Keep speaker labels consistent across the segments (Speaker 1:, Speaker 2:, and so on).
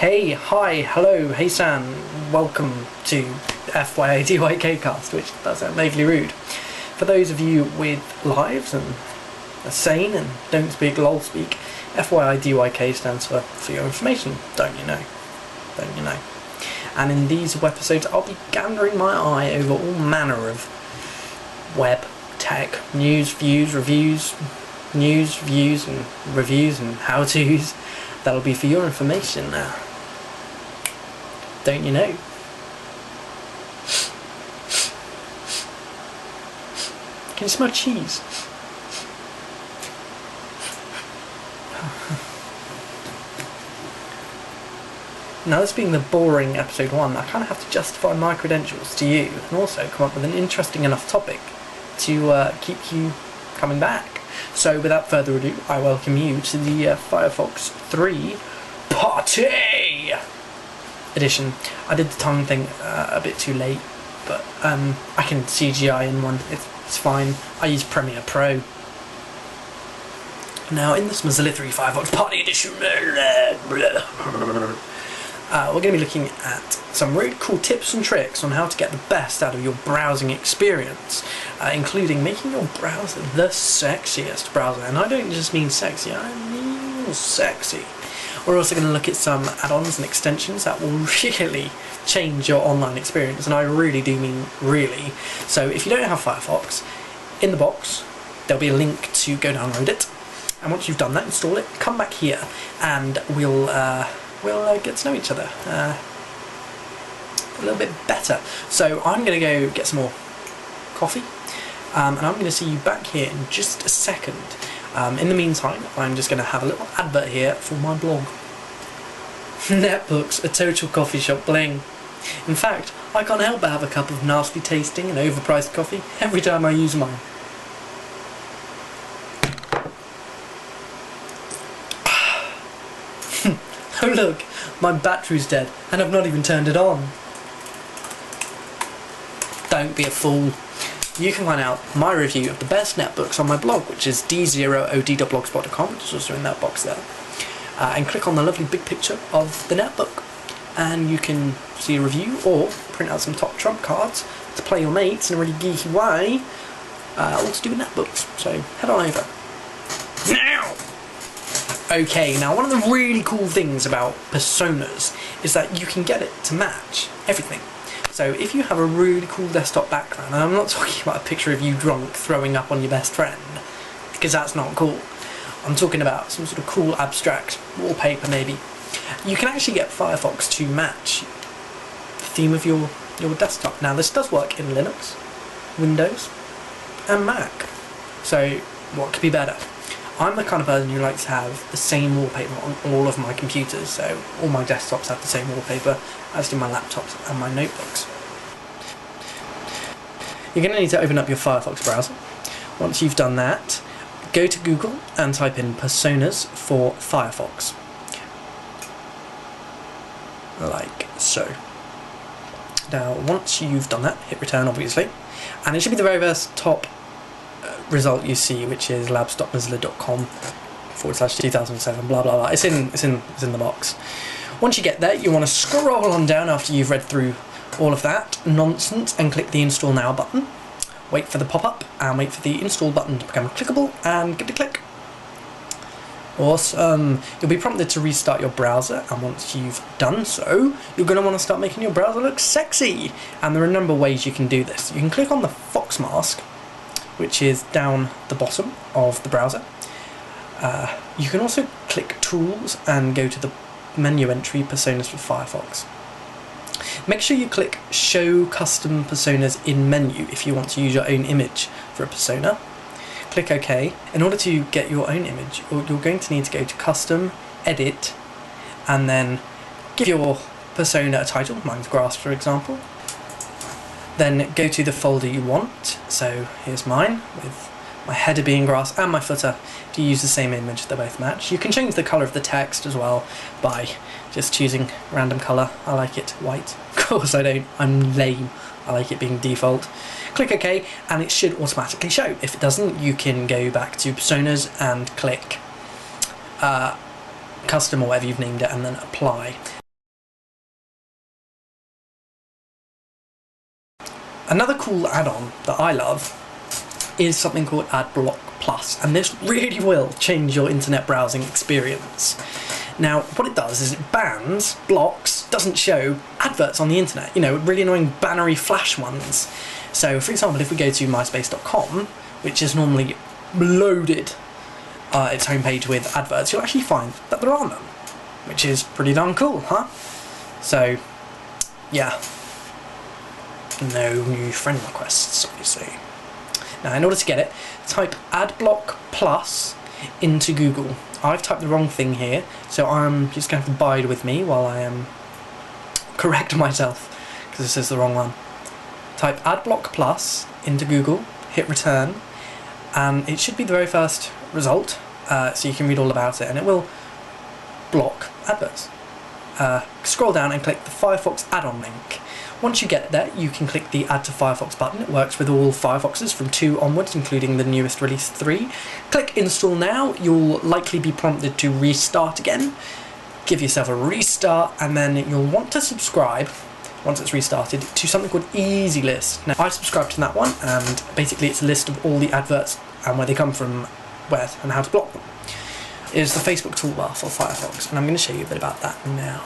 Speaker 1: Hey, hi, hello, hey Sam, welcome to FYI DYK cast, which does sound vaguely rude. For those of you with lives and are sane and don't speak lol speak, FYI DYK stands for your information, don't you know? Don't you know? And in these episodes I'll be gathering my eye over all manner of web, tech, news, views, reviews, and how-tos that'll be for your information now. Don't you know? Can you smell cheese? Now, this being the boring episode 1, I kind of have to justify my credentials to you and also come up with an interesting enough topic to keep you coming back. So without further ado, I welcome you to the Firefox 3 Party Edition. I did the tongue thing a bit too late, but I can CGI in one, it's fine. I use Premiere Pro. Now in this Mozilla 3 Firefox Party Edition, we're going to be looking at some really cool tips and tricks on how to get the best out of your browsing experience, including making your browser the sexiest browser. And I don't just mean sexy, I mean sexy. We're also going to look at some add-ons and extensions that will really change your online experience, and I really do mean really. So if you don't have Firefox, in the box there'll be a link to go download it, and once you've done that, install it, come back here and we'll get to know each other a little bit better. So I'm going to go get some more coffee, and I'm going to see you back here in just a second. In the meantime, I'm just going to have a little advert here for my blog. Netbooks, a total coffee shop bling. In fact, I can't help but have a cup of nasty tasting and overpriced coffee every time I use mine. Oh look, my battery's dead and I've not even turned it on. Don't be a fool. You can find out my review of the best netbooks on my blog, which is d0od.blogspot.com, which is also in that box there. And click on the lovely big picture of the netbook, and you can see a review or print out some top trump cards to play your mates in a really geeky way, all to do with netbooks. So head on over. Now! Okay, now one of the really cool things about personas is that you can get it to match everything. So if you have a really cool desktop background, and I'm not talking about a picture of you drunk throwing up on your best friend, because that's not cool. I'm talking about some sort of cool abstract wallpaper maybe. You can actually get Firefox to match the theme of your desktop. Now this does work in Linux, Windows and Mac. So what could be better? I'm the kind of person who likes to have the same wallpaper on all of my computers, so all my desktops have the same wallpaper, as do my laptops and my notebooks. You're going to need to open up your Firefox browser. Once you've done that, go to Google and type in personas for Firefox. Like so. Now once you've done that, hit return obviously, and it should be the very first top result you see, which is labs.mozilla.com/2007 blah blah blah. It's in the box. Once you get there, you want to scroll on down after you've read through all of that nonsense and click the install now button. Wait for the pop-up and wait for the install button to become clickable and give it a click. Awesome. You'll be prompted to restart your browser, and once you've done so, you're going to want to start making your browser look sexy. And there are a number of ways you can do this. You can click on the Fox mask, which is down the bottom of the browser. You can also click Tools and go to the menu entry Personas for Firefox. Make sure you click Show Custom Personas in Menu if you want to use your own image for a persona. Click OK. In order to get your own image, you're going to need to go to Custom, Edit, and then give your persona a title, mine's Grass for example. Then go to the folder you want, so here's mine, with my header being grass and my footer. To use the same image, they both match. You can change the colour of the text as well by just choosing random colour. I like it white. Of course I don't, I'm lame. I like it being default. Click OK and it should automatically show. If it doesn't, you can go back to Personas and click Custom or whatever you've named it and then Apply. Another cool add-on that I love is something called Adblock Plus, and this really will change your internet browsing experience. Now, what it does is it bans, blocks, doesn't show adverts on the internet, you know, really annoying bannery flash ones. So, for example, if we go to myspace.com, which is normally loaded its homepage with adverts, you'll actually find that there aren't them, which is pretty darn cool, huh? So, yeah. No new friend requests, obviously. Now, in order to get it, type Adblock Plus into Google. I've typed the wrong thing here, so I'm just going to have to bide with me while I correct myself, because this is the wrong one. Type Adblock Plus into Google, hit return, and it should be the very first result, so you can read all about it, and it will block adverts. Scroll down and click the Firefox add-on link. Once you get there, you can click the Add to Firefox button. It works with all Firefoxes from 2 onwards, including the newest release 3. Click Install Now. You'll likely be prompted to restart again. Give yourself a restart, and then you'll want to subscribe, once it's restarted, to something called Easy List. Now, I subscribed to that one, and basically it's a list of all the adverts and where they come from, where and how to block them. It is the Facebook toolbar for Firefox, and I'm going to show you a bit about that now.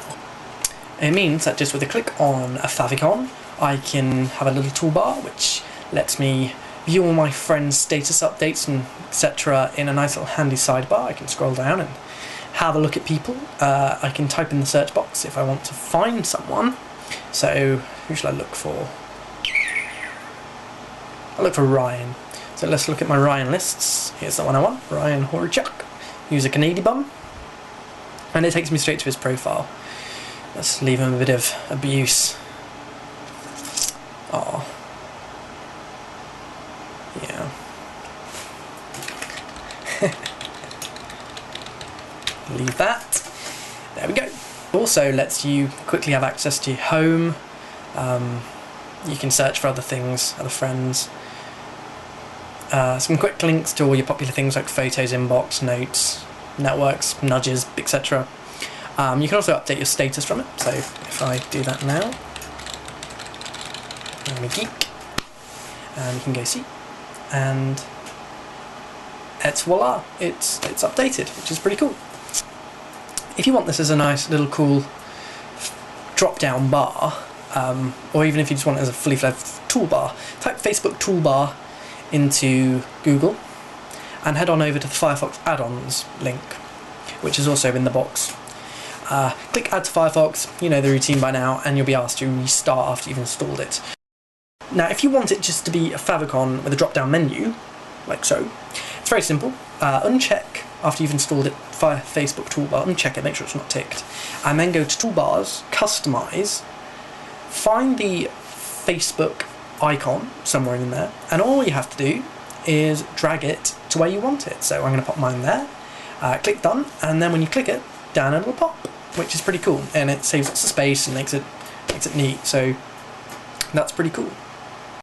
Speaker 1: It means that just with a click on a favicon, I can have a little toolbar which lets me view all my friends' status updates and etc. in a nice little handy sidebar. I can scroll down and have a look at people. I can type in the search box if I want to find someone. So, who should I look for? I'll look for Ryan. So let's look at my Ryan lists. Here's the one I want, Ryan Horchuk. He's a Canadian bum. And it takes me straight to his profile. Let's leave him a bit of abuse. Oh. Yeah. Leave that. There we go. Also lets you quickly have access to your home. You can search for other things, other friends. Some quick links to all your popular things like photos, inbox, notes, networks, nudges, etc. You can also update your status from it, so if I do that now, I'm a geek, and you can go see, and it's voila, it's updated, which is pretty cool. If you want this as a nice little cool drop-down bar, or even if you just want it as a fully fledged toolbar, type Facebook toolbar into Google, and head on over to the Firefox add-ons link, which is also in the box. Click Add to Firefox, you know the routine by now, and you'll be asked to restart after you've installed it. Now, if you want it just to be a favicon with a drop-down menu, like so, it's very simple. Uncheck after you've installed it, Facebook toolbar, uncheck it, make sure it's not ticked, and then go to Toolbars, Customize, find the Facebook icon somewhere in there, and all you have to do is drag it to where you want it. So I'm going to pop mine there, click Done, and then when you click it, down it will pop, which is pretty cool, and it saves lots of space and makes it neat, so that's pretty cool.